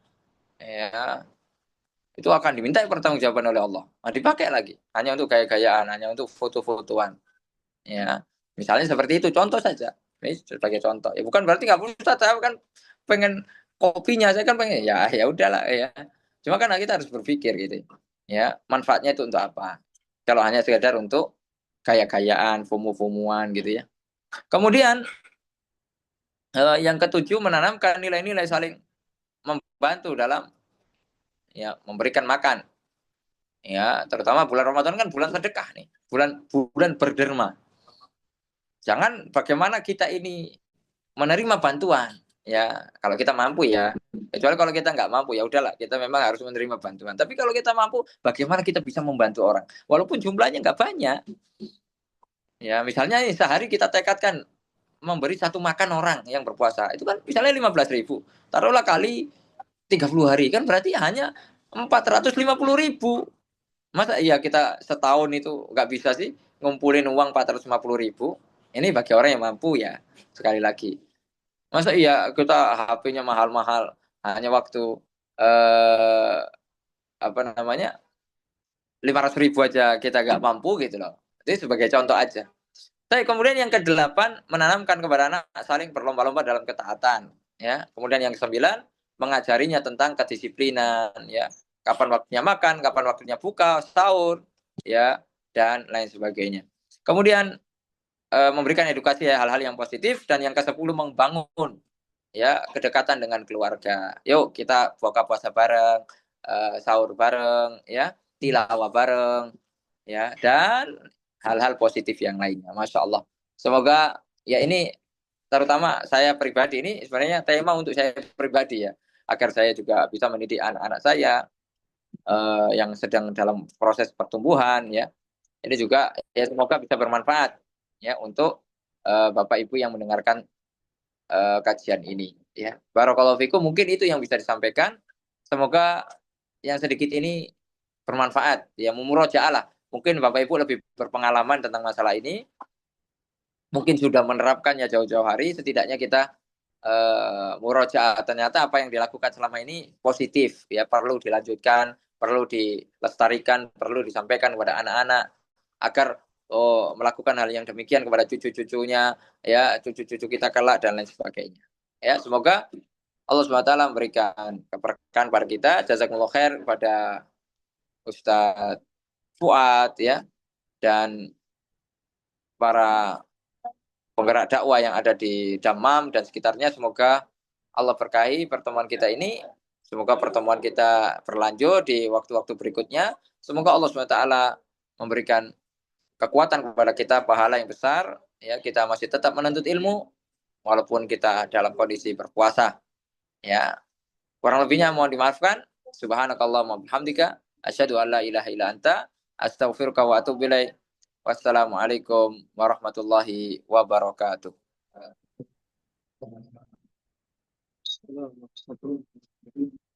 ya itu akan diminta pertanggungjawaban oleh Allah. Nah, dipakai lagi hanya untuk gaya-gayaan, hanya untuk foto-fotoan. Ya, misalnya seperti itu contoh saja. Ini sebagai contoh. Ya bukan berarti nggak perlu Ustaz, saya kan pengen kopinya, saya kan pengen ya udahlah ya. Cuma kan kita harus berpikir gitu. Ya, manfaatnya itu untuk apa? Kalau hanya sekedar untuk gaya-gayaan, FOMO-FOMOan gitu ya. Kemudian yang ketujuh, menanamkan nilai-nilai saling membantu dalam ya memberikan makan. Ya, terutama bulan Ramadan kan bulan sedekah nih, bulan bulan berderma. Jangan bagaimana kita ini menerima bantuan, ya kalau kita mampu ya. Kecuali kalau kita nggak mampu ya udahlah, kita memang harus menerima bantuan. Tapi kalau kita mampu, bagaimana kita bisa membantu orang, walaupun jumlahnya nggak banyak. Ya misalnya sehari kita tekadkan memberi satu makan orang yang berpuasa, itu kan misalnya 15.000, taruhlah kali 30 hari, kan berarti hanya 450.000. Masa iya kita setahun itu nggak bisa sih ngumpulin uang 450.000? Ini bagi orang yang mampu ya. Sekali lagi, masa iya kita HP-nya mahal-mahal hanya waktu eh apa namanya 500.000 aja kita nggak mampu gitu loh. Itu sebagai contoh aja. Tapi kemudian yang kedelapan, menanamkan kepada anak saling berlomba-lomba dalam ketaatan. Ya. Kemudian yang kesembilan, mengajarinya tentang kedisiplinan. Ya. Kapan waktunya makan, kapan waktunya buka, sahur, ya, dan lain sebagainya. Kemudian memberikan edukasi ya, hal-hal yang positif. Dan yang ke-10, membangun ya kedekatan dengan keluarga. Yuk kita buka puasa bareng, sahur bareng, ya, tilawah bareng, ya, dan hal-hal positif yang lainnya. Masya Allah. Semoga ya ini terutama saya pribadi ini sebenarnya tema untuk saya pribadi ya, agar saya juga bisa mendidik anak-anak saya yang sedang dalam proses pertumbuhan ya. Ini juga ya semoga bisa bermanfaat ya untuk Bapak Ibu yang mendengarkan kajian ini ya. Barakallahu fikum, mungkin itu yang bisa disampaikan. Semoga yang sedikit ini bermanfaat ya, memurojaah lah. Mungkin Bapak Ibu lebih berpengalaman tentang masalah ini, mungkin sudah menerapkannya jauh-jauh hari, setidaknya kita murojaah ternyata apa yang dilakukan selama ini positif ya, perlu dilanjutkan, perlu dilestarikan, perlu disampaikan kepada anak-anak agar melakukan hal yang demikian kepada cucu-cucunya ya, cucu-cucu kita kelak dan lain sebagainya. Ya, semoga Allah SWT memberikan keberkahan kepada kita. Jazakumullah khair kepada Ustadz Fuad ya, dan para penggerak dakwah yang ada di Damam dan sekitarnya. Semoga Allah berkahi pertemuan kita ini. Semoga pertemuan kita berlanjut di waktu-waktu berikutnya. Semoga Allah SWT memberikan kekuatan kepada kita, pahala yang besar. Ya, kita masih tetap menuntut ilmu walaupun kita dalam kondisi berpuasa. Ya, kurang lebihnya mohon dimaafkan. Subhanakallahumma bihamdika asyhadu an la ilaha illa anta astaghfiruka wa atubu ilaik. Wassalamualaikum warahmatullahi wabarakatuh. Assalamualaikum warahmatullahi wabarakatuh.